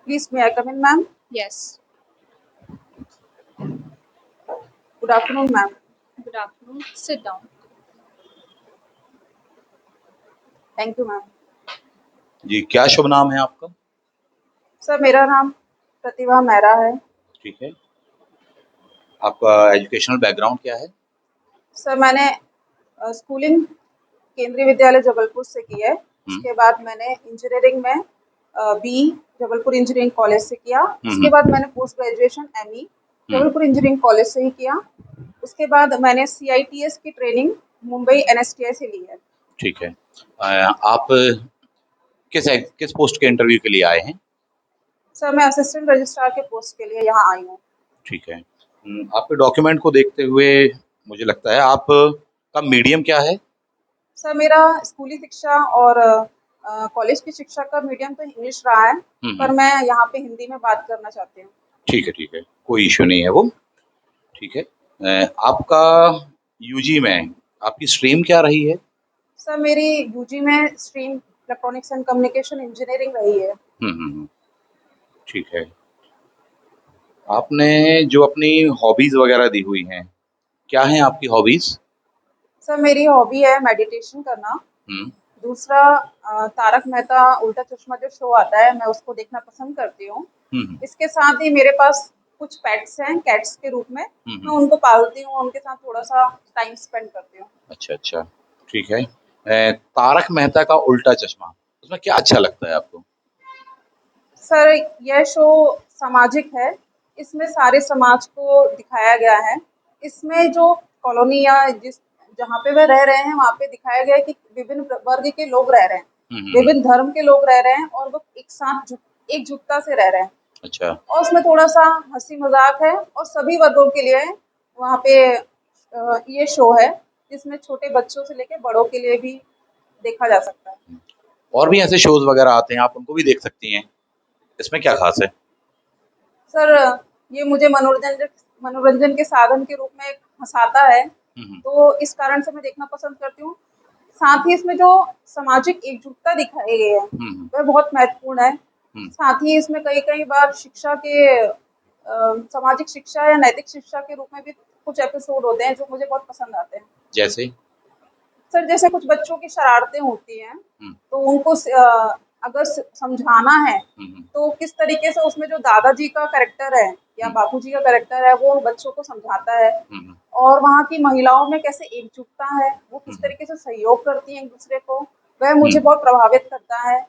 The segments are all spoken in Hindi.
Please, may I come in, ma'am? Yes. Good afternoon, ma'am. Good afternoon. Sit down. Thank you, ma'am. जी, क्या शुभ नाम है आपका? सर, मेरा नाम प्रतिभा मेहरा है। ठीक है। आपका एजुकेशनल बैकग्राउंड क्या है? सर, मैंने स्कूलिंग केंद्रीय विद्यालय जबलपुर से की है। उसके बाद मैंने इंजीनियरिंग में बी जबलपुर इंजीनियरिंग कॉलेज से किया। उसके बाद मैंने post graduation ME Jabalpur engineering college से ही किया। उसके बाद मैंने सीआईटीएस की ट्रेनिंग मुंबई एनएसटीआई से ली है। ठीक है। आप किस पोस्ट के इंटरव्यू के लिए आए हैं? सर, मैं असिस्टेंट रजिस्ट्रार के पोस्ट के लिए यहाँ आई हूँ। ठीक है। आपके डॉक्यूमेंट को देखते हुए मुझे लगता है आपका मीडियम क्या है? सर, मेरा स्कूली शिक्षा और कॉलेज की शिक्षा का मीडियम तो इंग्लिश रहा है, पर मैं यहाँ पे हिंदी में बात करना चाहती हूँ। ठीक है, ठीक है। कोई इश्यू नहीं है वो। ठीक है। आपका यूजी में आपकी स्ट्रीम क्या रही है? सर, मेरी यूजी में stream electronics and communication engineering रही है। ठीक है। आपने जो अपनी हॉबीज वगैरह दी हुई हैं, क्या हैं आपकी हॉबीज? सर, मेरी हॉबी है मेडिटेशन करना। दूसरा तारक मेहता उल्टा चश्मा जो शो आता है, मैं उसको देखना पसंद करती हूँ। इसके साथ ही मेरे पास कुछ पेट्स हैं कैट्स के रूप में। मैं उनको पालती हूँ, उनके साथ थोड़ा सा टाइम स्पेंड करती हूँ। अच्छा, अच्छा। ठीक है। तारक मेहता का उल्टा चश्मा, उसमें क्या अच्छा लगता है आपको? सर, यह शो सामाजिक है। इसमें सारे समाज को दिखाया गया है। इसमें जो कॉलोनी या जिस जहाँ पे वह रह रहे हैं, वहाँ पे दिखाया गया है कि विभिन्न वर्ग के लोग रह रहे हैं, विभिन्न धर्म के लोग रह रहे हैं और वो एक साथ एकजुटता से रह रहे हैं। अच्छा। और उसमें थोड़ा सा हंसी मजाक है और सभी वर्गों के लिए वहाँ पे ये शो है, जिसमें छोटे बच्चों से लेकर बड़ों के लिए भी देखा जा सकता है। और भी ऐसे शोज वगैरह आते हैं, आप उनको भी देख सकती हैं। इसमें क्या खास है? सर, ये मुझे मनोरंजन के साधन के रूप में एक हँसाता है, तो इस कारण से मैं देखना पसंद करती हूँ। साथ ही इसमें जो सामाजिक एकजुटता दिखाई गई है, वह बहुत महत्वपूर्ण है। साथ ही इसमें कई बार शिक्षा के सामाजिक शिक्षा या नैतिक शिक्षा के रूप में भी कुछ एपिसोड होते हैं जो मुझे बहुत पसंद आते हैं। जैसे? सर, जैसे कुछ बच्चों की शरारतें होती हैं, तो उनको अगर समझाना है, तो किस तरीके से उसमें जो दादाजी का कैरेक्टर है या बापूजी का कैरेक्टर है, वो बच्चों को समझाता है। और वहाँ की महिलाओं में कैसे एकजुटता है, वो किस तरीके से सहयोग करती हैं एक दूसरे को, वह मुझे बहुत प्रभावित करता है।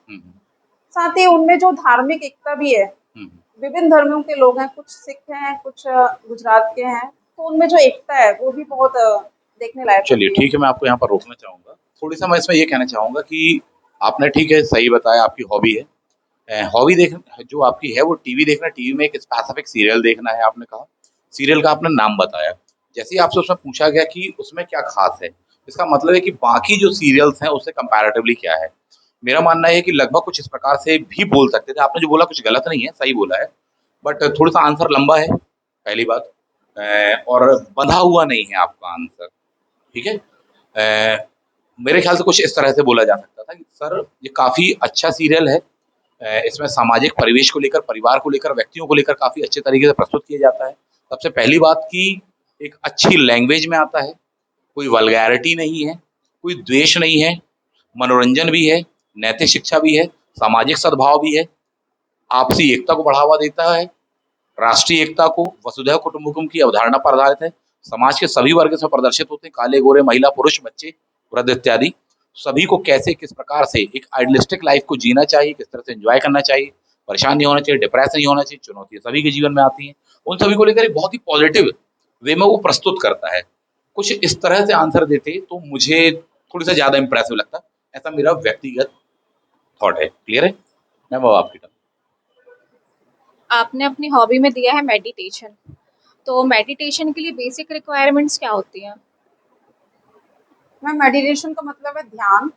साथ ही उनमें जो धार्मिक एकता भी है, विभिन्न धर्मों के लोग हैं, कुछ सिख हैं, कुछ गुजरात के हैं, तो उनमें जो एकता है वो भी बहुत देखने लायक चलिए, होती है। ठीक है, मैं आपको यहाँ पर रोकना चाहूँगा। थोड़ी-सा मैं इसमें ये कहना चाहूँगा कि आपने ठीक है, सही बताया आपकी हॉबी है। हॉबी जो आपकी है वो टीवी देखना, टीवी में एक स्पेसिफिक सीरियल देखना है आपने कहा। सीरियल का आपने नाम बताया। जैसे ही आपसे उसमें पूछा गया कि उसमें क्या ख़ास है, इसका मतलब है कि बाकी जो सीरियल्स हैं उससे कंपैरेटिवली क्या है? मेरा मानना है कि लगभग कुछ इस प्रकार से भी बोल सकते थे। आपने जो बोला कुछ गलत नहीं है, सही बोला है। बट थोड़ा-सा आंसर लंबा है, पहली बात। और बँधा हुआ नहीं है आपका आंसर, ठीक है? मेरे ख्याल से कुछ इस तरह से बोला जा सकता था कि सर ये काफ़ी अच्छा सीरियल है। इसमें सामाजिक परिवेश को लेकर, परिवार को लेकर, व्यक्तियों को लेकर काफ़ी अच्छे तरीके से प्रस्तुत किया जाता है। सबसे पहली बात कि एक अच्छी लैंग्वेज में आता है, कोई वल्गैरिटी नहीं है, कोई द्वेष नहीं है, मनोरंजन भी है, नैतिक शिक्षा भी है, सामाजिक सद्भाव भी है, आपसी एकता को बढ़ावा देता है, राष्ट्रीय एकता को, वसुधैव कुटुंबकम की अवधारणा पर आधारित है। समाज के सभी वर्ग इसमें प्रदर्शित होते हैं, काले गोरे, महिला पुरुष, बच्चे, वृद्ध इत्यादि। सभी को कैसे किस प्रकार से एक आइडियलिस्टिक लाइफ को जीना चाहिए, किस तरह से एंजॉय करना चाहिए, परेशान नहीं होना चाहिए, डिप्रेस नहीं होना चाहिए, चुनौतियां सभी के जीवन में आती हैं, उन सभी को लेकर एक बहुत ही पॉजिटिव वे में वो प्रस्तुत करता है। कुछ इस तरह से आंसर देते तो मुझे थोड़ी सा ज्यादा इंप्रेसिव लगता। ऐसा मेरा व्यक्तिगत थॉट है। क्लियर है? मैं वो आपकी टर्न। आपने अपनी हॉबी में दिया है मेडिटेशन। तो मेडिटेशन के लिए बेसिक रिक्वायरमेंट्स क्या होती हैं? मैम, मेडिटेशन का मतलब है ध्यान,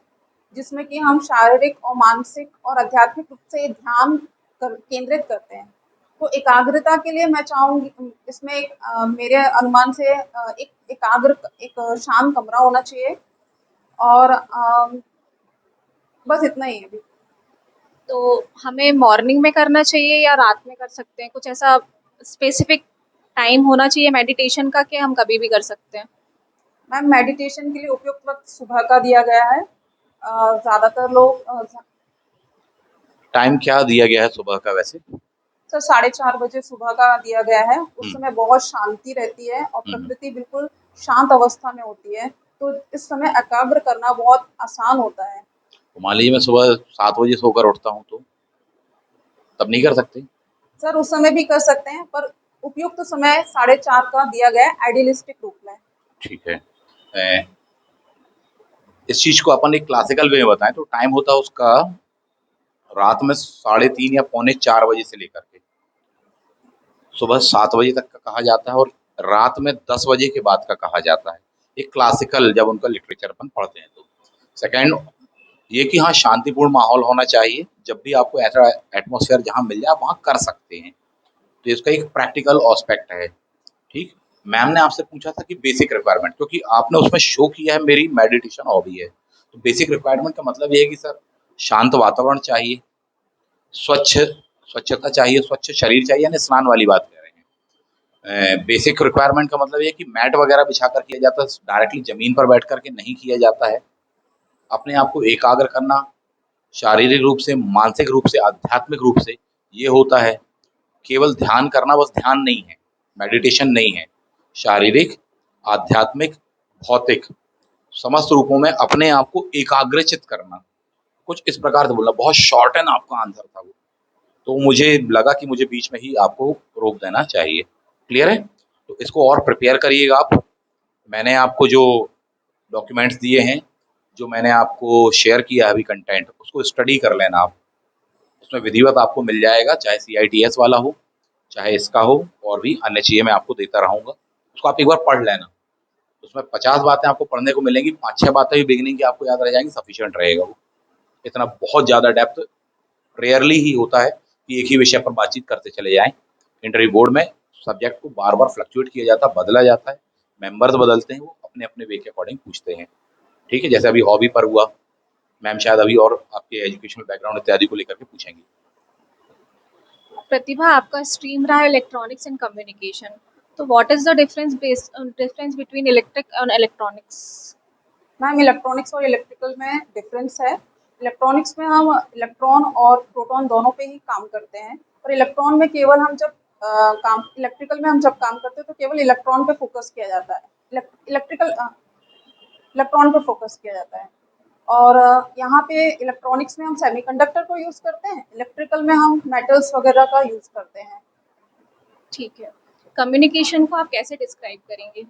जिसमें कि हम शारीरिक और मानसिक और आध्यात्मिक रूप से ध्यान केंद्रित करते हैं। तो एकाग्रता के लिए मैं चाहूँगी इसमें मेरे अनुमान से एक शांत कमरा होना चाहिए और बस इतना ही है अभी। तो हमें मॉर्निंग में करना चाहिए या रात में कर सकते हैं? कुछ ऐसा स्पेसिफिक टाइम होना चाहिए मेडिटेशन का कि हम कभी भी कर सकते हैं? मैम मेडिटेशन के लिए उपयुक्त वक्त सुबह का दिया गया है। ज़्यादातर लोग टाइम क्या दिया गया है सुबह का वैसे? सर 4:30 बजे सुबह का दिया गया है। उस हम्म समय बहुत शांति रहती है और हम्म प्रकृति बिल्कुल शांत अवस्था में होती है, तो इस समय एकाग्र करना बहुत आसान होता है। तो मान लीजिए मैं सुबह 7 बजे सोकर उठता हूँ तो तब नहीं कर सकते? सर उस समय भी कर सकते हैं, पर उपयुक्त समय 4:30 का दिया गया है आइडियलिस्टिक रूप में। ठीक है। अ, इस चीज को अपन एक क्लासिकल वे में बताएं तो टाइम होता है उसका रात में 3:30 या पौने 4 बजे से लेकर के सुबह 7 बजे तक का कहा जाता है और रात में 10 बजे के बाद का कहा जाता है। एक क्लासिकल जब उनका लिटरेचर अपन पढ़ते हैं तो सेकंड ये कि हाँ शांतिपूर्ण माहौल होना चाहिए। जब भी आपको ऐसा एटमॉस्फेयर जहाँ मिल जाए आप वहाँ कर सकते हैं। तो इसका एक प्रैक्टिकल एस्पेक्ट है। ठीक। मैम ने आपसे पूछा था कि बेसिक रिक्वायरमेंट क्योंकि आपने उसमें शो किया है मेरी मेडिटेशन हॉबी है। तो बेसिक रिक्वायरमेंट का मतलब ये है कि सर शांत वातावरण चाहिए, स्वच्छ स्वच्छता चाहिए, स्वच्छ शरीर चाहिए, यानी स्नान वाली बात कह रहे हैं। बेसिक रिक्वायरमेंट का मतलब ये है कि मैट वगैरह बिछाकर किया जाता है, डायरेक्टली जमीन पर बैठ करके नहीं किया जाता है। अपने आप को एकाग्र करना, शारीरिक रूप से, मानसिक रूप से, आध्यात्मिक रूप से, ये होता है। केवल ध्यान करना बस ध्यान नहीं है, मेडिटेशन नहीं है। शारीरिक, आध्यात्मिक, भौतिक समस्त रूपों में अपने आप को एकाग्रचित करना। कुछ इस प्रकार से बोलना, बहुत शॉर्ट एंड आपका आंसर था वो। तो मुझे लगा कि मुझे बीच में ही आपको रोक देना चाहिए। क्लियर है? तो इसको और प्रिपेयर करिएगा आप। मैंने आपको जो डॉक्यूमेंट्स दिए हैं, जो मैंने आपको शेयर किया है अभी कंटेंट, उसको स्टडी कर लेना आप। उसमें विधिवत आपको मिल जाएगा, चाहे CITS वाला हो, चाहे इसका हो, और भी अन्य चीज़ें मैं आपको देता रहूँगा। उसको आप एक बार पढ़ लेना। उसमें 50 बातें आपको पढ़ने को मिलेंगी, 5-6 बातें भी बिगिनिंग की आपको याद रह जाएँगी, सफिशिएंट रहेगा वो। इतना बहुत ज़्यादा डेप्थ रेयरली ही होता है कि एक ही विषय पर बातचीत करते चले जाएँ। इंटरव्यू बोर्ड में सब्जेक्ट को बार-बार फ्लक्चुएट किया जाता है, बदला जाता है, मेंबर्स बदलते हैं, वो अपने-अपने वे के अकॉर्डिंग पूछते हैं। ठीक है? जैसे अभी हॉबी पर हुआ, मैम शायद अभी और आपके एजुकेशनल बैकग्राउंड इत्यादि को लेकर के पूछेंगी। प्रतिभा, आपका स्ट्रीम रहा है इलेक्ट्रॉनिक्स एंड कम्युनिकेशन, तो what is the difference between electric and electronics? Ma'am electronics और इलेक्ट्रिकल में डिफरेंस है। इलेक्ट्रॉनिक्स में हम इलेक्ट्रॉन और प्रोटॉन दोनों पे ही काम करते हैं, और इलेक्ट्रॉन में केवल हम जब काम इलेक्ट्रिकल में हम जब काम करते हैं तो केवल इलेक्ट्रॉन पे फोकस किया जाता है। इलेक्ट्रिकल इलेक्ट्रॉन पे फोकस किया जाता है। और यहाँ पे इलेक्ट्रॉनिक्स में हम सेमीकंडक्टर को यूज़ करते हैं, इलेक्ट्रिकल में हम मेटल्स वगैरह का यूज़ करते हैं। ठीक है। कम्युनिकेशन को आप कैसे डिस्क्राइब करेंगे?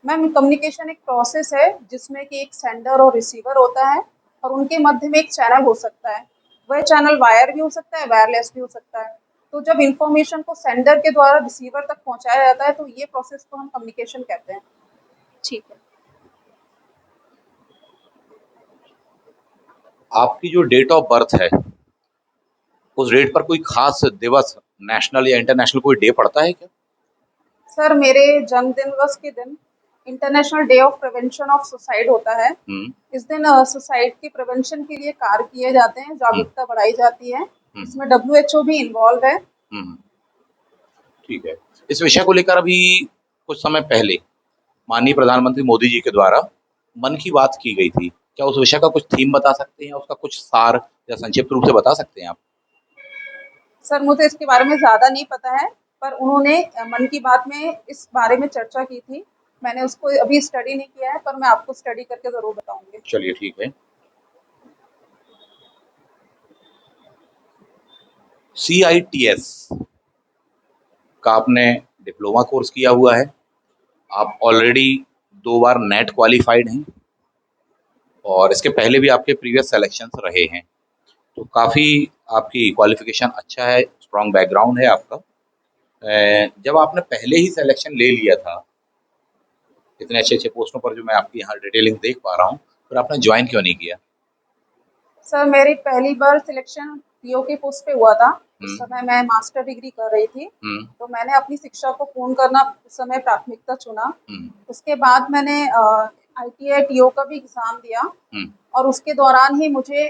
मैम कम्युनिकेशन एक प्रोसेस है जिसमें कि एक सेंडर और रिसीवर होता है, और उनके मध्य में एक चैनल हो सकता है। वह चैनल वायर भी हो सकता है, वायरलेस भी हो सकता है। तो जब इंफॉर्मेशन को सेंडर के द्वारा रिसीवर तक पहुंचाया जाता है तो ये प्रोसेस को हम कम्युनिकेशन कहते हैं। ठीक है। आपकी जो डेट ऑफ बर्थ है, उस डेट पर कोई खास दिवस, नेशनल या इंटरनेशनल कोई डे पड़ता है क्या? सर मेरे जन्मदिन दिवस के दिन international day of prevention of suicide होता है। हुँ, इस दिन सुसाइड की प्रिवेंशन के लिए कार्य किए जाते हैं, हुँ, जागरूकता बढ़ाई जाती है। हुँ, इसमें WHO भी इन्वॉल्व है। हुँ, ठीक है। इस विषय को लेकर अभी कुछ समय पहले माननीय प्रधानमंत्री मोदी जी के द्वारा मन की बात की गई थी। क्या उस विषय का कुछ थीम बता सकते हैं? उसका कुछ सार या संक्षिप्त रूप से बता सकते हैं आप? सर मुझे इसके बारे में ज़्यादा नहीं पता है, पर उन्होंने मन की बात में इस बारे में चर्चा की थी। मैंने उसको अभी स्टडी नहीं किया है, पर मैं आपको स्टडी करके ज़रूर बताऊँगी। चलिए ठीक है। CITS का आपने डिप्लोमा कोर्स किया हुआ है। आप ऑलरेडी 2 बार नेट क्वालिफाइड हैं और इसके पहले भी आपके प्रीवियस सिलेक्शंस रहे हैं। तो काफ़ी आपकी क्वालिफ़िकेशन अच्छा है, स्ट्रॉन्ग बैकग्राउंड है आपका। जब आपने पहले ही सिलेक्शन ले लिया था, इतने अच्छे-अच्छे पोस्टों पर जो मैं आपकी यहाँ डिटेलिंग देख पा रहा हूँ, फिर आपने जॉइन क्यों नहीं किया? सर मेरी पहली बार सिलेक्शन PO के पोस्ट पे हुआ था। उस हुँ, समय मैं मास्टर डिग्री कर रही थी, हुँ, तो मैंने अपनी शिक्षा को पूर्ण करना उस समय प्राथमिकता चुना। हुँ, उसके बाद मैंने ITI TO का भी एग्ज़ाम दिया, हुँ, और उसके दौरान ही मुझे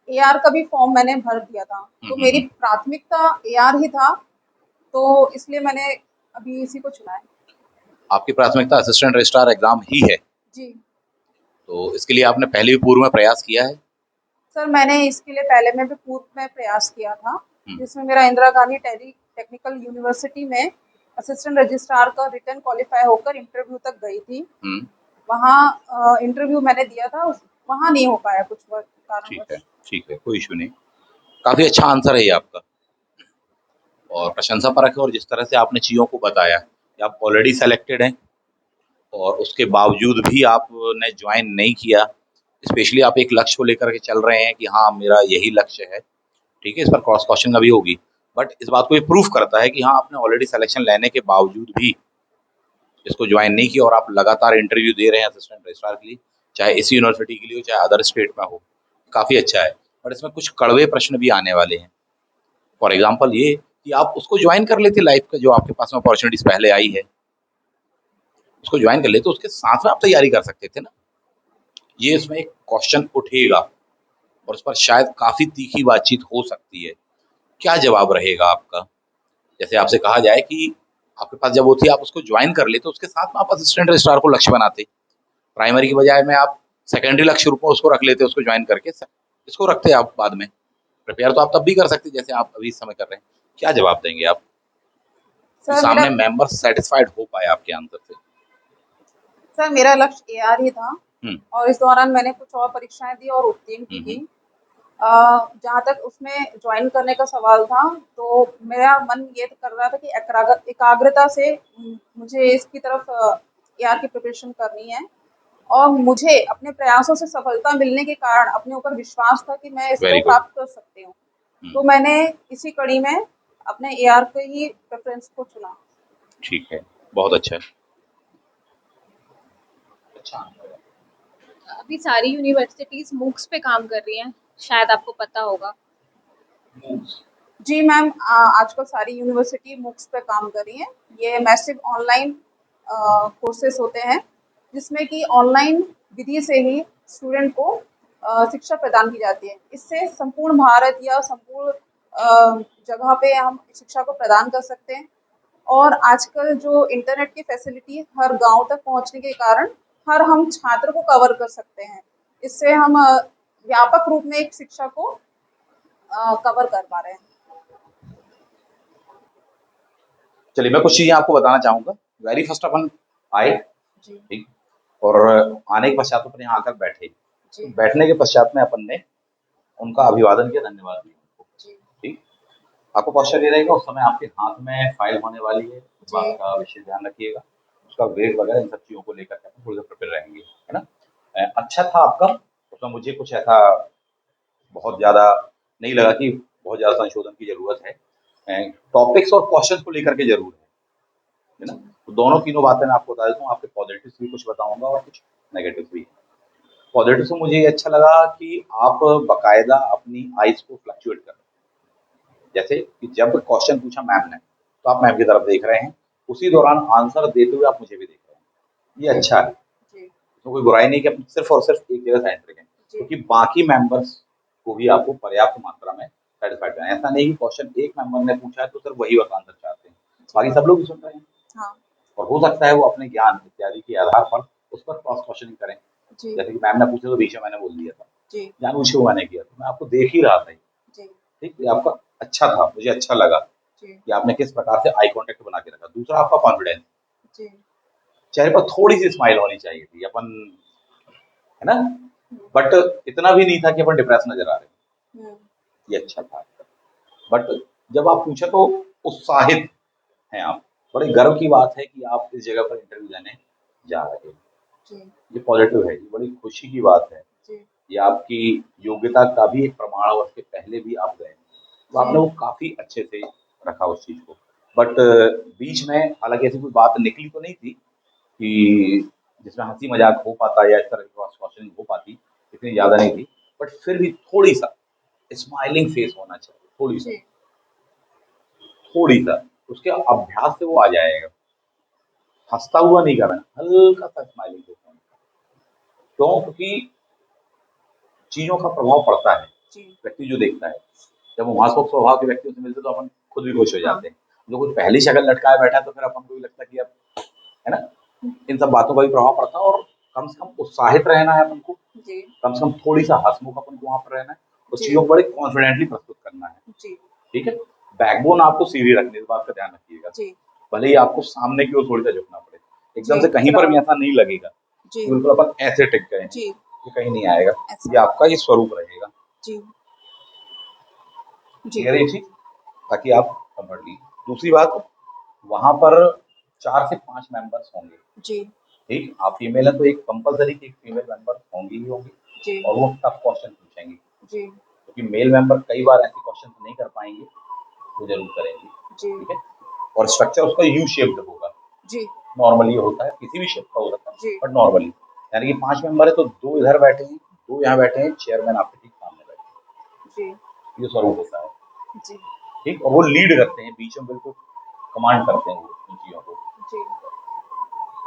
एआर का भी फॉर्म मैंने भर दिया था, तो मेरी प्राथमिकता एआर ही था, तो इसलिए मैंने अभी इसी को चुना है। आपकी प्राथमिकता असिस्टेंट रजिस्ट्रार एग्जाम ही है, जी तो इसके लिए आपने पहले भी पूर्व में प्रयास किया है? सर, मैंने इसके लिए पहले में भी पूर्व में प्रयास किया था, हम्म, जिसमें मेरा इंदिरा गांधी टेक्निकल यूनिवर्सिटी में असिस्टेंट रजिस्ट्रार का रिटर्न क्वालिफाई होकर इंटरव्यू तक गई थी। हम्म, वहाँ इंटरव्यू मैंने दिया था, वहाँ नहीं हो पाया कुछ ठीक है, कारणवश। ठीक है, कोई इशू नहीं। काफी अच्छा आंसर है ये आपका, और प्रशंसा परक है। और जिस तरह से आपने चीजों को बताया कि आप ऑलरेडी सेलेक्टेड हैं और उसके बावजूद भी आपने ज्वाइन नहीं किया, स्पेशली आप एक लक्ष्य को लेकर के चल रहे हैं कि हाँ मेरा यही लक्ष्य है, ठीक है, इस पर क्रॉस क्वेश्चन कभी होगी, बट इस बात को ये प्रूफ करता है कि हाँ आपने ऑलरेडी सिलेक्शन लेने के बावजूद भी इसको ज्वाइन नहीं किया और आप लगातार इंटरव्यू दे रहे हैं असिस्टेंट रजिस्ट्रार के लिए, चाहे इसी यूनिवर्सिटी के लिए हो चाहे अदर स्टेट में हो। काफ़ी अच्छा है, बट इसमें कुछ कड़वे प्रश्न भी आने वाले हैं। फॉर एग्जाम्पल ये कि आप उसको ज्वाइन कर लेते लाइफ का जो आपके पास में अपॉर्चुनिटीज पहले आई है, उसको ज्वाइन कर लेते तो उसके साथ में आप तैयारी कर सकते थे ना। ये इसमें एक क्वेश्चन उठेगा और उस पर शायद काफ़ी तीखी बातचीत हो सकती है। क्या जवाब रहेगा आपका? जैसे आपसे कहा जाए कि आपके पास जब वो थी आप उसको ज्वाइन कर लेते, उसके साथ में आप असिस्टेंट रजिस्ट्रार को लक्ष्य बनाते, प्राइमरी की बजाय में आप सेकेंडरी लक्ष्य रूप में उसको रख लेते, उसको ज्वाइन करके इसको रखते आप बाद में। प्रिपेयर तो आप तब भी कर सकते जैसे आप अभी इस समय कर रहे हैं। क्या जवाब देंगे आप कि सर मेरा सामने मेंबर सेटिस्फाइड हो पाए आपके आंसर से? सर मेरा लक्ष्य एआर ही था, हम्म, और इस दौरान मैंने कुछ और परीक्षाएं दी और उत्तीर्ण भी हम्म, की। जहाँ तक उसमें ज्वाइन करने का सवाल था, तो मेरा मन ये कर रहा था कि एकाग्रता से मुझे इसकी तरफ एआर की प्रिपरेशन करनी है, और मुझे अपने प्रयासों से सफलता मिलने के कारण अपने ऊपर विश्वास था कि मैं इसको वेरी गुड। प्राप्त कर सकती हूँ। तो मैंने इसी कड़ी में अपने एआर के ही प्रेफरेंस को चुना। ठीक है, बहुत अच्छा है। अच्छा, अभी सारी यूनिवर्सिटीज मूक्स पे काम कर रही हैं, शायद आपको पता होगा। जी मैम, आजकल सारी यूनिवर्सिटी मूक्स पे काम कर रही हैं। ये मैसिव ऑनलाइन कोर्सेज होते हैं, जिसमें कि ऑनलाइन विधि से ही स्टूडेंट को शिक्षा प्रदान की जाती है। इससे संपूर्ण भारत या संपूर्ण जगह पे हम शिक्षा को प्रदान कर सकते हैं। और आजकल जो इंटरनेट की फैसिलिटी हर गांव तक पहुंचने के कारण हर हम छात्र को कवर कर सकते हैं। इससे हम व्यापक रूप में एक शिक्षा को कवर कर पा रहे हैं। चलिए मैं कुछ चीजें आपको बताना चाहूंगा। वेरी फर्स्ट अपन आए, जी ठीक, और आने के पश्चात अपन यहाँ आकर बैठे, तो जी बैठने के पश्चात में अपन ने उनका अभिवादन किया, धन्यवाद दिया उनको, जी ठीक। आपको क्वेश्चन ये रहेगा, उस समय आपके हाथ में फाइल होने वाली है, इस जी बात का विशेष ध्यान रखिएगा। उसका वेट वगैरह इन सब चीज़ों को लेकर के थोड़ी सा प्रिपेयर रहेंगे, है ना। अच्छा था आपका, उसमें मुझे कुछ ऐसा बहुत ज़्यादा नहीं लगा कि बहुत ज़्यादा संशोधन की ज़रूरत है। टॉपिक्स और क्वेश्चन को लेकर के जरूर है ना। तो दोनों तीनों बातें मैं आपको बता देता हूँ, आपके पॉजिटिव्स भी कुछ बताऊंगा और कुछ नेगेटिव्स भी। पॉजिटिव से मुझे ये अच्छा लगा कि आप बकायदा अपनी आइज को फ्लक्चुएट कर रहे हैं। जैसे कि जब क्वेश्चन पूछा मैम ने तो आप मैम की तरफ देख रहे हैं, उसी दौरान आंसर देते हुए आप मुझे भी देख रहे हैं, ये अच्छा है। जी तो कोई बुराई नहीं कि आप सिर्फ और सिर्फ एक जगह साइंस रखें, जी क्योंकि बाकी मेंबर्स को भी आपको पर्याप्त मात्रा में सेटिस्फाइड करना है। ऐसा नहीं कि क्वेश्चन एक मेंबर ने पूछा है तो सिर्फ वही बस आंसर चाहते हैं, बाकी सब लोग भी सुन रहे हैं। हाँ और हो सकता है वो अपने ज्ञान इत्यादि के आधार पर उस पर क्रॉस क्वेश्चनिंग करें। जी जैसे कि मैम ने पूछा तो बीच में मैंने बोल दिया था, जी जानबूझ के वो मैंने किया, तो मैं आपको देख ही रहा था। जी ठीक, ये आपका अच्छा था, मुझे अच्छा लगा जी कि आपने किस प्रकार से आई कांटेक्ट बना के रखा। दूसरा आपका कॉन्फिडेंस, जी चेहरे पर थोड़ी सी स्माइल होनी चाहिए थी अपन, है ना, बट इतना भी नहीं था कि अपन डिप्रेस नजर आ रहे हैं। हम्म, ये अच्छा था। बट जब आप पूछे तो उत्साहित हैं आप, बड़े गर्व की बात है कि आप इस जगह पर इंटरव्यू देने जा रहे हैं। जी ये पॉजिटिव है, ये बड़ी खुशी की बात है। जी ये आपकी योग्यता का भी एक प्रमाण है, और उसके पहले भी आप गए, तो आपने जी वो काफी अच्छे से रखा उस चीज को। बट बीच में हालांकि ऐसी कोई बात निकली तो नहीं थी कि जिसमें हंसी मजाक हो पाता या इस तरह की क्रॉस क्वेश्चनिंग हो पाती, इतनी ज्यादा नहीं थी। बट फिर भी थोड़ी सा स्माइलिंग फेस होना चाहिए, थोड़ी सा, जी थोड़ी सा, उसके अभ्यास से वो आ जाएगा। हंसता हुआ नहीं करना, हल्का सा स्माइलिंग फेस होना। क्यों? क्योंकि चीजों का प्रभाव पड़ता है। जी व्यक्ति जो देखता है। जब हम हँसमुख स्वभाव के व्यक्तियों से मिलते हैं तो अपन खुद भी खुश हो हाँ जाते हैं। जो कुछ पहली शक्ल लटकाए बैठा है तो फिर अपन को भी लगता है कि अब, है ना? इन सब बातों का भी प्रभाव पड़ता है और कम से कम उत्साहित रहना है अपन को, जी कम से कम थोड़ी-सा हँसमुख अपन को वहाँ पर रहना है, उस जी चीज़ों को बड़े कॉन्फिडेंटली प्रस्तुत करना है, जी ठीक है? बैकबोन आपको सीधी रखनी है, इस बात का ध्यान रखिएगा। जी भले ही आपको सामने की ओर थोड़ी-सा झुकना पड़े, एकदम जी से कहीं पर भी ऐसा नहीं लगेगा जी कि बिल्कुल अपन ऐसे टिक गए हैं, जी ये कहीं नहीं आएगा, ऐसा ये आपका ये स्वरूप रहेगा। जी जी क्लियर है ये चीज़? ताकि आप समझ लीजिए। दूसरी बात, वहाँ पर 4 से 5 मेंबर्स होंगे, जी ठीक? आप फीमेल हैं तो एक कंपल्सरी एक फीमेल मेंबर होंगी ही होंगी जी और वो टफ क्वेश्चन पूछेंगे, जी क्योंकि मेल मेंबर कई बार ऐसे क्वेश्चन नहीं कर पाएँगे, वो ज़रूर करेंगे, जी ठीक है? और स्ट्रक्चर उसका यू शेप्ड होगा, जी नॉर्मली ये होता है, किसी भी शेप का हो सकता है, जी बट नॉर्मली। यानी कि 5 मेंबर है तो 2 इधर बैठे हैं, 2 यहाँ बैठे हैं, चेयरमैन आपके ठीक सामने बैठे जी हैं, ये स्वरूप होता है, जी ठीक? और वो लीड करते हैं, बीच में बिल्कुल कमांड करते हैं वो इन चीज़ों को, जी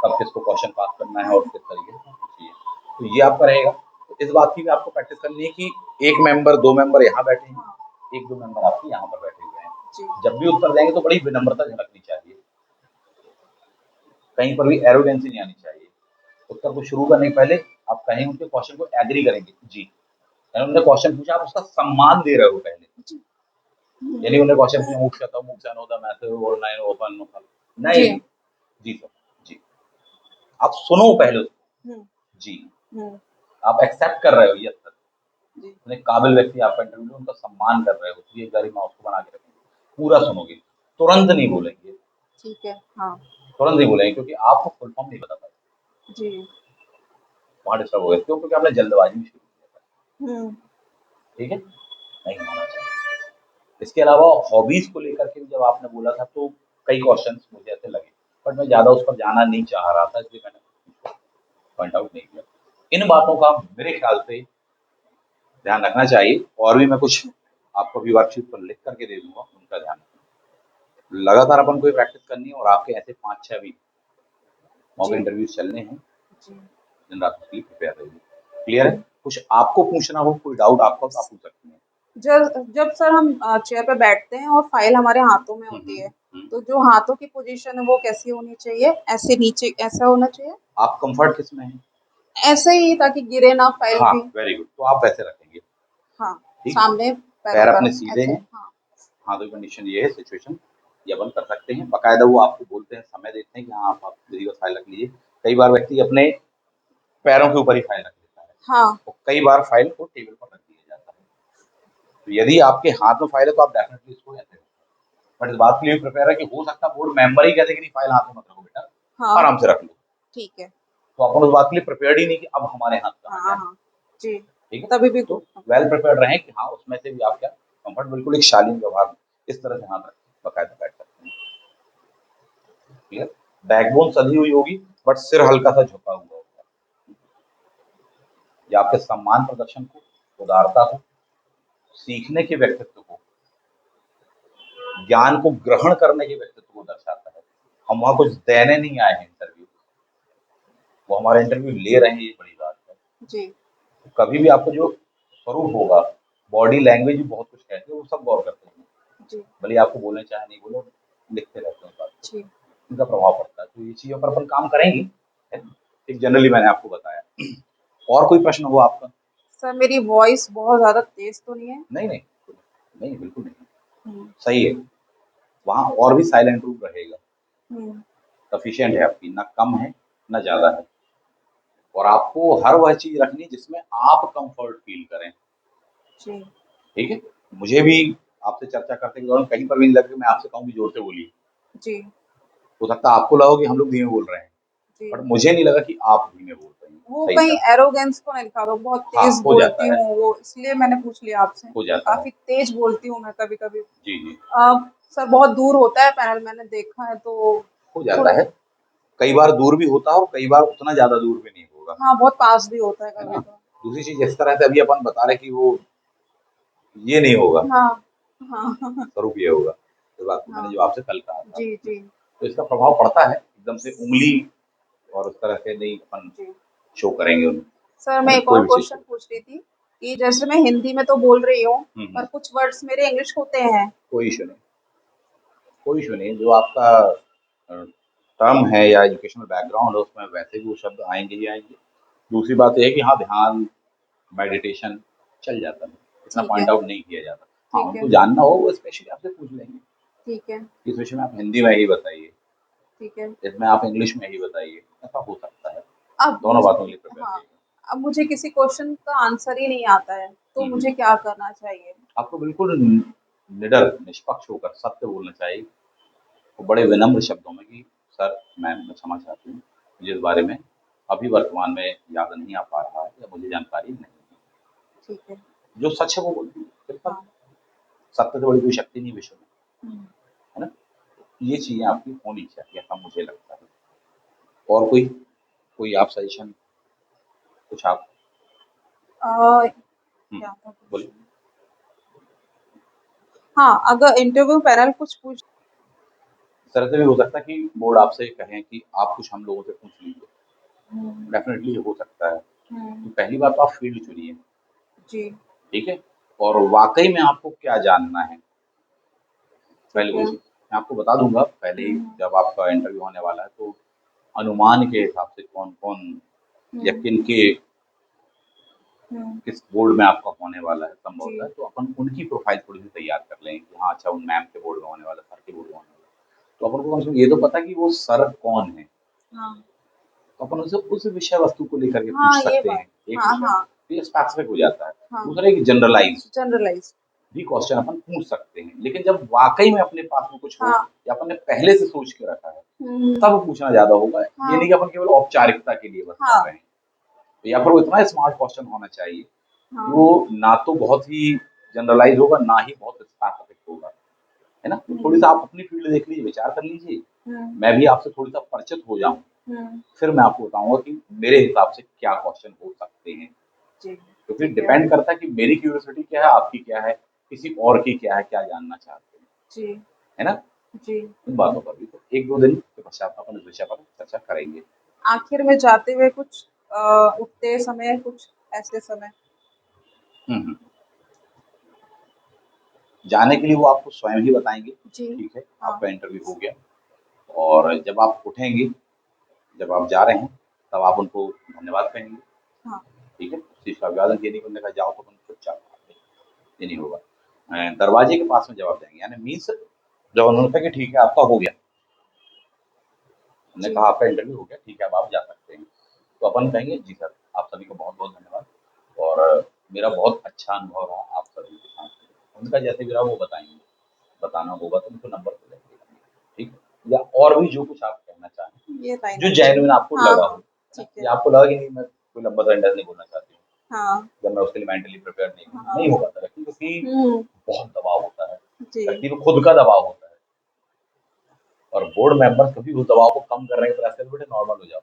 कब किसको क्वेश्चन पास करना है और किस तरीके से चाहिए। तो ये आपका रहेगा। तो इस बात की भी आपको प्रैक्टिस करनी है कि 1 मेंबर, 2 मेंबर यहाँ बैठे हैं, हाँ 1-2 मेंबर आपके यहाँ पर बैठे हुए हैं। जी जब भी उत्तर देंगे तो बड़ी विनम्रता झलकनी चाहिए, कहीं पर भी एरोगेंसी नहीं आनी चाहिए। उत्तर को शुरू करने के पहले आप कहीं उनके क्वेश्चन को एग्री करेंगे, जी। यानी उन्होंने क्वेश्चन पूछा, आप उसका सम्मान दे रहे हो पहले। जी यानी उन्होंने क्वेश्चन पूछा, मुख्य होता मैसेज और नाइन ओपन नहीं, जी जी सर, जी। आप सुनो पहले उसको, हम्म जी। हम्म आप एक्सेप्ट कर रहे हो, यस सर। जी इतने काबिल व्यक्ति आपका इंटरव्यू ले, उनका सम्मान कर रहे हो, ये गरिमा उसको बना के रखेंगे। पूरा सुनोगे, तुरंत नहीं बोलेंगे, ठीक है हाँ तुरंत नहीं बोलेंगे क्योंकि आपको फुल फॉर्म नहीं पता था। जी वहाँ डिस्टर्ब हो गए, क्यों? क्योंकि आपने जल्दबाजी में शुरू किया था, हम्म ठीक है? नहीं होना चाहिए। इसके अलावा हॉबीज़ को लेकर के भी जब आपने बोला था तो कई क्वेश्चंस मुझे ऐसे लगे, बट मैं ज़्यादा उस पर जाना नहीं चाह रहा था, इसलिए मैंने पॉइंट आउट नहीं किया। इन बातों का मेरे ख्याल से ध्यान रखना चाहिए और भी मैं कुछ आपको भी वर्कशीट पर लिख करके दे दूँगा, उनका ध्यान रखना। लगातार अपन को ये प्रैक्टिस करनी है और आपके ऐसे 5-6 भी मॉक जी इंटरव्यूज़ चलने हैं, जी दिन रात उसके लिए प्रिपेयर रहिए। क्लियर है? कुछ आपको पूछना हो, कोई डाउट आपका हो तो आप पूछ सकती हैं। जब जब सर हम चेयर पे बैठते हैं और फाइल हमारे हाथों में हुँ, होती हुँ, है हुँ। तो जो हाथों की पोजीशन है वो कैसी होनी चाहिए ऐसे नीचे ऐसा होना चाहिए आप कम्फर्ट किसमें हैं? ऐसे ही ताकि गिरे ना फाइल हाँ, भी वेरी गुड। तो आप वैसे रखेंगे, हाँ ठीक? सामने पैरों पैर का अपने सीधे ऐसे हैं, हाँ हाथों की कंडीशन ये है, सिचुएशन ये अपन कर सकते हैं। बाकायदा वो आपको बोलते हैं, समय देते हैं कि हाँ, आप मेरी बस फाइल रख लीजिए। कई बार व्यक्ति अपने पैरों के ऊपर ही फाइल रख लेता है हाँ और कई बार फाइल को टेबल पर रख दिया जाता है। तो यदि आपके हाथ में फाइल है तो आप डेफिनिटली इसको ऐसे रखें। बट इस बात के लिए भी प्रिपेयर है कि हो सकता है बोर्ड मेंबर ही कह दे कि नहीं फाइल हाथ में मत रखो बेटा, हाँ आराम से रख लो। ठीक है तो अपन उस बात के लिए प्रिपेयर्ड ही नहीं कि अब हमारे हाथ कहाँ हाँ जाए, हाँ जी ठीक है? तभी भी तो गुड वेल प्रिपेयर्ड रहें कि हाँ, उसमें से भी आप क्या कम्फर्ट बिल्कुल एक शालीन व्यवहार इस तरह से हाथ रख के बाकायदा बैठ सकते हैं। क्लियर? बैकबोन सधी हुई होगी बट सिर हल्का-सा झुका हुआ होगा। ये आपके सम्मान प्रदर्शन को, उदारता को, सीखने के व्यक्तित्व को, ज्ञान को ग्रहण करने के व्यक्तित्व को दर्शाता है। हम वहाँ कुछ देने नहीं आए हैं इंटरव्यू, वो हमारा इंटरव्यू ले रहे हैं, ये बड़ी बात है। जी तो कभी भी आपको जो स्वरूप होगा, बॉडी लैंग्वेज भी बहुत कुछ कहती है, वो सब गौर करते हैं। जी भले आपको बोलना चाहे नहीं बोलो, लिखते रहते हैं उस बात को, जी इनका प्रभाव पड़ता है। तो ये चीज़ों पर अपन काम करेंगे, है ना? एक जनरली मैंने आपको बताया। और कोई प्रश्न हो आपका? सर मेरी वॉइस बहुत ज़्यादा तेज तो नहीं है नहीं, नहीं, नहीं, बिल्कुल नहीं, हम्म सही है। वहाँ और भी साइलेंट रूम रहेगा, हम्म सफिशिएंट है आपकी, ना कम है, ना ज़्यादा है। और आपको हर वह चीज़ रखनी है जिसमें आप कम्फर्ट फ़ील करें, जी ठीक है? मुझे भी आपसे चर्चा करते के दौरान कहीं पर भी नहीं लगा कि मैं आपसे कहूँ कि ज़ोर से बोलिए। जी हो सकता है आपको लगा हो कि हम लोग धीमे बोल रहे हैं, जी बट मुझे नहीं लगा कि आप धीमे बोल रही हैं, वो सही कहीं था। एरोगेंस तो नहीं लिखा होगा बहुत हाँ, तेज हो बोलती जाता है, हूँ वो इसलिए मैंने पूछ लिया आपसे हो जाता है। काफी तेज बोलती हूँ मैं कभी कभी जी, जी, सर बहुत दूर होता है पैनल मैंने देखा है तो हो जाता थोड़ा है। कई बार दूर भी होता है और कई बार उतना ज़्यादा दूर भी नहीं होगा, हाँ बहुत पास भी होता है है कभी ना? तो दूसरी चीज़ इस तरह से अभी अपन बता रहे हैं कि वो ये नहीं होगा, हाँ हाँ स्वरूप ये होगा। इस बात को मैंने हाँ जो आपसे कल कहा था। जी जी तो इसका प्रभाव पड़ता है, एकदम से उँगली और उस तरह से नहीं अपन जी शो करेंगे उन्हें, सर है मैं ना? एक कोई और भी चीज़ क्वेश्चन को। पूछ रही थी कि जैसे मैं हिंदी में तो बोल रही हूँ, हम्म, पर कुछ वर्ड्स मेरे इंग्लिश होते हैं। कोई इशू नहीं, कोई इशू नहीं। जो आपका टर्म है या एजुकेशनल बैकग्राउंड है उसमें वैसे भी वो शब्द आएंगे ही आएंगे। दूसरी बात ये है कि हाँ, ध्यान, मेडिटेशन चल जाता है, इतना ठीक है, पॉइंट आउट नहीं किया जाता। हाँ, ठीक है, उनको जानना हो वो स्पेशली आपसे पूछ लेंगे, ठीक है, इस विषय में आप हिंदी में ही बताइए, ठीक है। इसमें आप इंग्लिश में ही बताइए, ऐसा हो सकता है। अब दोनों बातों के लिए प्रिपेयर हाँ, रहिएगा। अब मुझे किसी क्वेश्चन का आंसर ही नहीं आता है, तो हम्म, मुझे क्या करना चाहिए? आपको बिल्कुल निडर, निष्पक्ष होकर सत्य बोलना चाहिए, वो बड़े विनम्र शब्दों में कि सर, मैं क्षमा चाहती हूँ, मुझे इस बारे में अभी वर्तमान में याद नहीं आ पा रहा है या मुझे जानकारी नहीं है। ठीक है। जो सच है वो बोलिए, बिल्कुल। हाँ। सत्य से बड़ी कोई शक्ति नहीं विश्व में, हम्म। है ना? ये चीजें आपकी होनी चाहिए, ऐसा मुझे लगता है। और कोई कोई आप सजेशन, कुछ आप क्या था बोलिए। क्वेश्चन? हाँ, अगर इंटरव्यू पैनल कुछ पूछ। इस तरह से भी हो सकता है कि बोर्ड आपसे कहें कि आप कुछ हम लोगों से पूछ लीजिए, हम्म, डेफिनेटली ये हो सकता है। हम्म, तो पहली बात तो आप फील्ड चुनिए, जी, ठीक है? और वाकई में आपको क्या जानना है, ठीक पहले वो है। चीज़ मैं आपको बता दूंगा पहले ही। हम्म, जब आपका इंटरव्यू होने वाला है तो अनुमान के हिसाब से कौन कौन या हम्म, किन के हम्म, किस बोर्ड में आपका होने वाला है जी, संभवतः, तो अपन उनकी प्रोफाइल थोड़ी सी तैयार कर लेंगे कि हाँ अच्छा, उन मैम के बोर्ड में होने वाला, सर के बोर्ड में होने वाला। तो अपन को कम से कम ये तो पता कि वो सर कौन है, हाँ, तो अपन उनसे उस विषय वस्तु को लेकर के पूछ हाँ, ये सकते बात। हैं, एक हाँ, विषय। हाँ, तो ये स्पेसिफिक हो जाता है। हाँ, दूसरा एक जनरलाइज जनरलाइज। भी क्वेश्चन अपन पूछ सकते हैं, लेकिन जब वाकई में अपने पास में कुछ हो हाँ, या अपन ने पहले से सोच के रखा है हम्म, तब पूछना ज्यादा होगा। ये हाँ, नहीं कि अपन केवल औपचारिकता के लिए बस कर हाँ, रहे हैं। तो या फिर वो इतना स्मार्ट क्वेश्चन होना चाहिए कि हाँ, वो ना तो बहुत ही जनरलाइज होगा, ना ही बहुत स्पेसिफिक होगा, है ना? तो थोड़ी सा आप अपनी फील्ड देख लीजिए, विचार कर लीजिए, हम्म, मैं भी आपसे थोड़ी सा परिचित हो जाऊं, हम्म, फिर मैं आपको बताऊंगा कि मेरे हिसाब से क्या क्वेश्चन हो सकते हैं। जी, क्योंकि ठीक है, डिपेंड करता है कि मेरी क्यूरियोसिटी क्या है, आपकी क्या है, किसी और की क्या है, क्या जानना चाहते हैं, जी, है ना? जी। इन बातों पर भी तो एक दो दिन के पश्चात अपन इस विषय पर चर्चा करेंगे। आखिर में जाते हुए कुछ उठते समय कुछ ऐसे समय। हम्म। जाने के लिए वो आपको स्वयं ही बताएंगे, जी, ठीक है? हाँ, आपका इंटरव्यू हो गया और जब आप उठेंगे, जब आप जा रहे हैं, तब आप उनको धन्यवाद कहेंगे, हाँ, ठीक है? उस चीज़ का अभिवादन, ये नहीं कि उन्होंने कहा जाओ तो अपन चुपचाप भाग गए, ये नहीं होगा। दरवाजे के पास में जब आप जाएंगे, यानी मीन्स जब उन्होंने कहा कि ठीक है आपका हो गया, उन्होंने जी, कहा आपका इंटरव्यू हो गया, ठीक है अब आप जा सकते हैं, तो अपन कहेंगे जी सर, आप सभी का बहुत बहुत धन्यवाद और मेरा बहुत अच्छा अनुभव रहा आप सभी के साथ। उनका जैसे भी रहा वो बताएंगे, बताना होगा तो उनको नंबर पे लेंगे, ठीक है? या और भी जो कुछ आप कहना चाहें, ये लाइन जो अच्छी है। जेन्युइन आपको हाँ, लगा हो, हाँ, है ना? ठीक है। या आपको लगा कि नहीं मैं कोई लंबा सेंटेंस नहीं बोलना चाहती हूँ, हाँ, जब मैं उसके लिए मेंटली प्रिपेयर नहीं हूँ, हाँ, नहीं हो पाता व्यक्ति, क्योंकि हम्म, बहुत दबाव होता है, जी, व्यक्ति को खुद का दबाव होता है। और बोर्ड मेंबर्स कभी उस दबाव को कम करने के प्रयास करते बेटे नॉर्मल हो जाओ,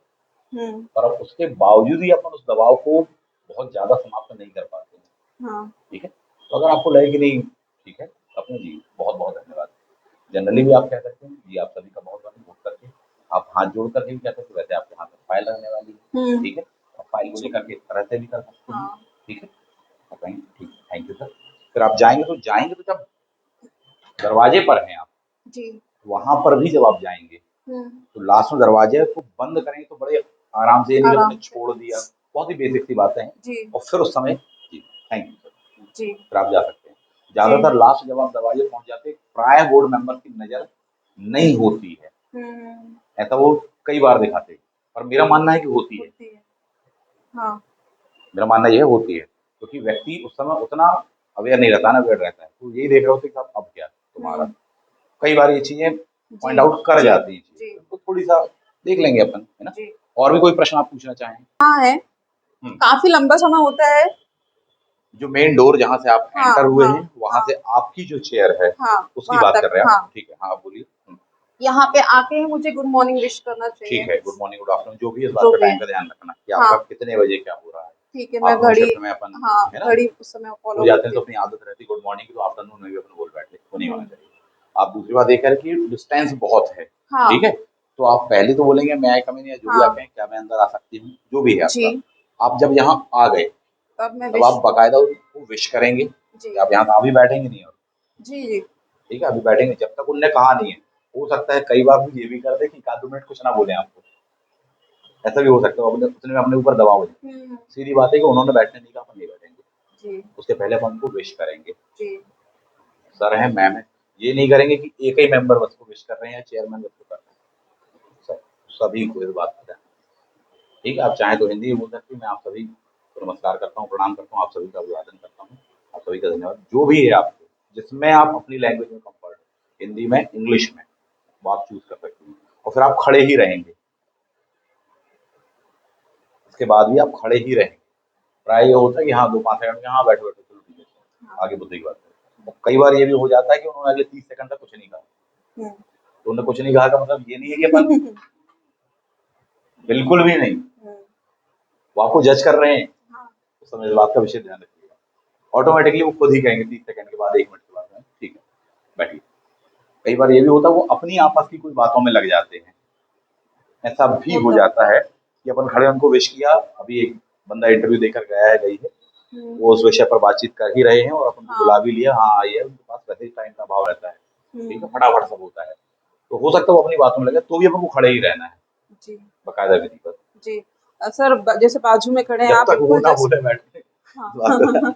हम्म, पर अब उसके बावजूद ही अपन उस दबाव को बहुत ज्यादा समाप्त नहीं कर पाते हैं, हाँ, ठीक है? तो अगर आपको लगे कि नहीं ठीक है, अपने जी बहुत बहुत धन्यवाद, जनरली भी आप कह सकते हैं जी आप सभी का बहुत बहुत घुट करके, आप हाथ जोड़ करके भी कह सकते हैं, वैसे आपके हाथ में फाइल रहने वाली है, हम्म, ठीक है? आप फाइल को जी, लेकर के इस तरह से भी कर सकते हैं, हाँ, ठीक है? आप कहेंगे ठीक, थैंक यू सर। फिर आप जाएंगे तो जब दरवाजे पर हैं आप, जी, वहां पर भी जब आप जाएंगे हम्म, तो लास्ट में दरवाजे को बंद करेंगे तो बड़े आराम से, ये नहीं कि अपने आराम से, छोड़ दिया, बहुत ही बेसिक सी बातें हैं। जी, और फिर उस समय जी थैंक यू सर, जी, फिर आप जा सकते हैं। जी, ज्यादातर लास्ट जब आप दरवाजे पहुंच जाते हैं, प्राय बोर्ड मेंबर की नजर नहीं होती है, हम्म, ऐसा वो कई बार दिखाते हैं, और मेरा मानना है कि होती है, होती है, हाँ, मेरा मानना यह होती है, क्योंकि व्यक्ति उस समय उतना अवेयर नहीं रहता ना, अवेयर रहता है तो यही देख रहे होते हैं कि साहब अब क्या तुम्हारा, हम्म, कई बार ये चीजें जी, पॉइंट आउट कर जी, जाती हैं जी, चीजें, तो थोड़ी सा देख लेंगे अपन, है ना? जी, और भी कोई प्रश्न आप पूछना चाहें? हाँ है। हम्म। काफी लंबा समय होता है। जो मेन डोर जहाँ से आप हाँ, एंटर हुए हाँ, हैं वहां हाँ, से आपकी जो चेयर है हाँ, उसकी वहां बात तक, कर रहे हैं आप, हाँ। ठीक है? हाँ आप बोलिए। यहाँ पे आके ही मुझे गुड मॉर्निंग विश करना चाहिए। ठीक है, गुड मॉर्निंग गुड आफ्टरनून जो भी है, इस बात जो का भी टाइम है। का ध्यान रखना कि हाँ, आपका कितने बजे क्या हो रहा है। ठीक है, मैं आफ्टरनून घड़ी, शिफ्ट में अपन, हाँ, है ना, घड़ी उस समय फॉलो हो जाते हैं करती तो हूँ। अपनी आदत रहती है गुड मॉर्निंग की, तो आफ्टरनून में भी अपन बोल बैठे, वो नहीं होना हम्म, चाहिए। आप दूसरी बात ये कह रहे कि डिस्टेंस बहुत है, हाँ, ठीक है? तो आप पहले तो बोलेंगे मैं आई कम इन, या जो भी आप हाँ, कहें क्या मैं अंदर आ सकती हूँ, जो भी है जी, आपका। आप जब यहाँ आ गए तब मैं तब आप बाकायदा उनको विश करेंगे जी कि आप यहाँ अभी बैठेंगे नहीं, और जी जी ठीक है अभी बैठेंगे जब तक उनने कहा नहीं है। हो सकता है कई बार वो ये भी कर दे कि 1-2 मिनट कुछ ना बोले आपको, ऐसा भी हो सकता है, अपने अपने ऊपर दबाव है। हम्म, सीधी बात है कि उन्होंने बैठने नहीं कहा, अपन नहीं बैठेंगे, जी उसके पहले अपन उनको विश करेंगे। जी सर है, मैम है, ये नहीं करेंगे कि एक ही मेंबर बस को विश कर रहे हैं या चेयरमैन बस को कर रहे हैं, सभी को इस बात का, ठीक है। आप चाहें तो हिंदी में बोल सकते हैं, मैं आप सभी को नमस्कार करता हूँ, प्रणाम करता हूँ, आप सभी का अभिवादन करता हूँ, आप सभी का धन्यवाद। जो भी है आपको जिसमें आप अपनी लैंग्वेज में कंफर्ट, हिंदी में, इंग्लिश में, वो आप चूज कर सकते हैं, और फिर आप खड़े ही रहेंगे, इसके बाद भी आप खड़े ही रहेंगे। प्राय ये होता है कि हाँ 2-5 सेकंड में हाँ बैठो बैठो चलो ठीक है, आगे बुद्धि की बात है। और कई बार ये भी हो जाता है कि उन्होंने अगले 30 सेकंड तक कुछ नहीं कहा, हम्म, तो उन्होंने कुछ नहीं कहा का मतलब ये नहीं है कि अपन, बिल्कुल भी नहीं, वो आपको जज कर रहे हैं, हाँ उस समय इस बात का विशेष ध्यान रखिएगा। ऑटोमेटिकली वो खुद ही कहेंगे 30 सेकंड के बाद, 1 मिनट के बाद में, ठीक है बैठिए। कई बार ये भी होता है वो अपनी आपस की कोई बातों में लग जाते हैं, ऐसा भी वो हो तो जाता है कि अपन खड़े उनको विश किया, अभी एक बंदा इंटरव्यू देकर गया है, गई है, वो उस विषय पर बातचीत कर ही रहे हैं और अपन को हाँ बुला भी लिया, हाँ आइए, उनके पास वैसे ही टाइम का अभाव रहता है, ठीक है, हम्म, फटाफट सब होता है, तो हो सकता है वो अपनी बातों में लगे, तो भी अपन को खड़े ही रहना है जी बाकायदा विधि पर, जी सर जैसे बाजू में खड़े हैं जब आप तक वो बिल्कुल ना जस्ट बोले बैठे। हाँ तो आपको है ना?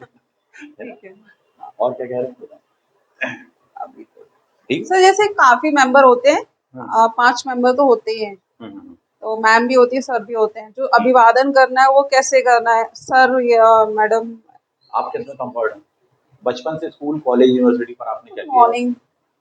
ठीक है हाँ, और क्या कह रहे हैं बताएं? आप भी तो- ठीक। सर जैसे काफी मेंबर होते हैं हम्म, 5 मेंबर तो होते ही हैं हम्म। तो मैम भी होती है सर भी होते हैं जो अभिवादन करना है वो कैसे करना है सर या मैडम आप किसमें कंफर्ट हैं? बचपन से स्कूल, कॉलेज, यूनिवर्सिटी पर आपने क्या किया मॉर्निंग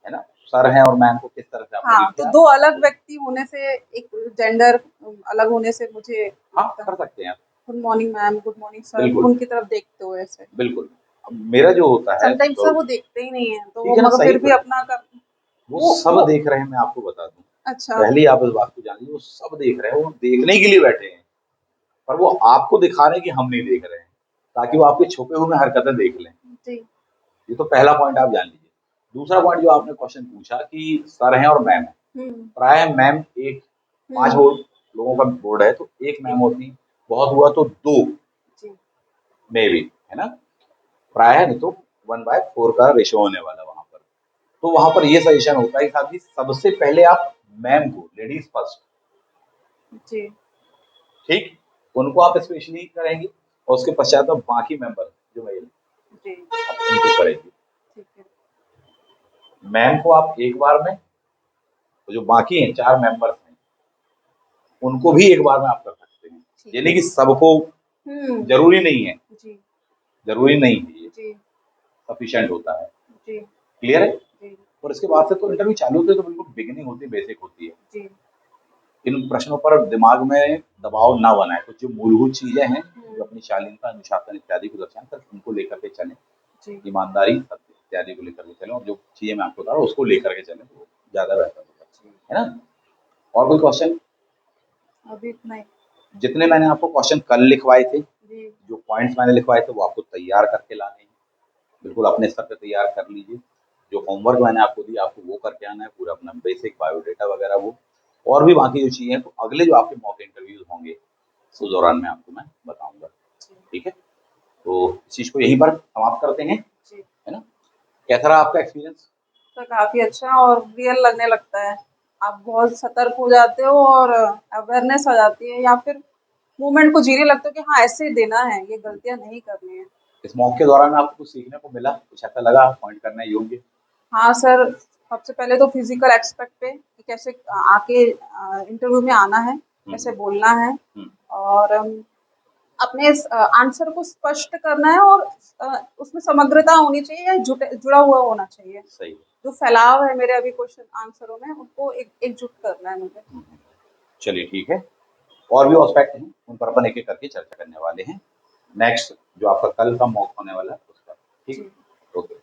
है ना? सर हैं और मैम को किस तरह से आपने हाँ डील तो किया? दो अलग व्यक्ति होने से एक जेंडर अलग होने से मुझे हाँ, लगता कर है सकते हैं आप, good morning ma'am good morning sir बिल्कुल, उनकी तरफ देखते हुए ऐसे बिल्कुल। अब मेरा जो होता है समटाइम्स सर तो वो देखते ही नहीं है तो ठीक वो है ना, मगर सही फिर तो भी है। अपना कर वो सब वो देख रहे हैं, मैं आपको बता दूँ। अच्छा पहले ही आप इस बात को जान लीजिए, वो सब देख रहे हैं, वो देखने के लिए बैठे हैं। पर वो आपको दिखा रहे हैं कि हम नहीं देख रहे हैं, ताकि वो आपके छुपे हुए हरकतें देख लें। जी ये तो पहला पॉइंट आप जान लीजिए। दूसरा पॉइंट जो आपने क्वेश्चन पूछा कि सर हैं और मैम है। हम्म प्राय मैम एक 5 हम्म बोर्ड लोगों का बोर्ड है, तो 1 मैम होती है, बहुत हुआ तो 2 जी मे बी, है ना? प्राय नहीं तो 1/4 का रेशियो होने वाला वहाँ पर। तो वहाँ पर ये सजेशन होता है कि साहब जी सबसे पहले आप मैम को, लेडीज फर्स्ट, जी ठीक? उनको आप स्पेशली करेंगे और उसके पश्चात में बाकी मेंबर जो मेल जी आप उनको करेंगे। ठीक है मैम को आप एक बार में, तो जो बाकी हैं 4 मेंबर्स हैं, उनको भी एक बार में आप कर सकते हैं। ठीक ये है नहीं कि सबको, हम्म ज़रूरी नहीं है, जी ज़रूरी नहीं है, ये जी सफिशिएंट होता है। जी क्लियर है? जी और इसके बाद से तो इंटरव्यू चालू होते है तो बिल्कुल बिगिनिंग होती है, बेसिक होती है। जी इन प्रश्नों पर दिमाग में दबाव ना बनाएँ, कुछ जो मूलभूत चीज़ें हैं, जो हम्म अपनी शालीनता, अनुशासन इत्यादि को दर्शाएँ, सिर्फ उनको लेकर के चलें। जी ईमानदारी, सत्य इत्यादि को लेकर के चलें, और जो चीज़ें मैं आपको बता रहा हूँ उसको लेकर के चलें, तो ज़्यादा बेहतर होगा, जी है ना? और कोई क्वेश्चन? अभी इतना ही जितने मैंने आपको क्वेश्चन कल लिखवाए थे, जी जो पॉइंट्स मैंने लिखवाए थे, वो आपको तैयार करके लाने हैं। बिल्कुल अपने स्तर पे तैयार कर लीजिए। जो होमवर्क मैंने आपको दिया, आपको वो करके आना है, पूरा अपना बेसिक बायोडाटा वगैरह वो, और भी बाकी जो चीज़ें हैं, तो अगले जो आपके मॉक इंटरव्यूज़ होंगे, उस दौरान मैं आपको मैं बताऊँगा, जी ठीक है? तो इस चीज़ को यहीं पर समाप्त करते हैं, जी है ना? कैसा रहा आपका एक्सपीरियंस? तो काफी अच्छा और रियल लगने लगता है आप बहुत सतर्क हो जाते हो और अवेयरनेस आ जाती है या फिर मूवमेंट को जीने लगते हो कि हाँ ऐसे देना है ये गलतियां नहीं करनी है इस मॉक के दौरान आपको कुछ सीखने को मिला? कुछ ऐसा लगा पॉइंट करने योग्य? हाँ सर सबसे पहले तो फिजिकल एक्सपेक्ट पे कि कैसे आके इंटरव्यू में आना है कैसे हुँ, बोलना है हुँ, और अपने आंसर को स्पष्ट करना है और उसमें समग्रता होनी चाहिए या जुड़ा हुआ होना चाहिए सही है। जो फैलाव है मेरे अभी क्वेश्चन आंसरों में उनको एकजुट करना है मुझे हुँ, हुँ। चलिए ठीक है। और भी एस्पेक्ट हैं, उन पर अपन एक-एक करके चर्चा करने वाले हैं। नेक्स्ट जो आपका कल का मॉक होने वाला है, उस पर। ठीक? जी ओके।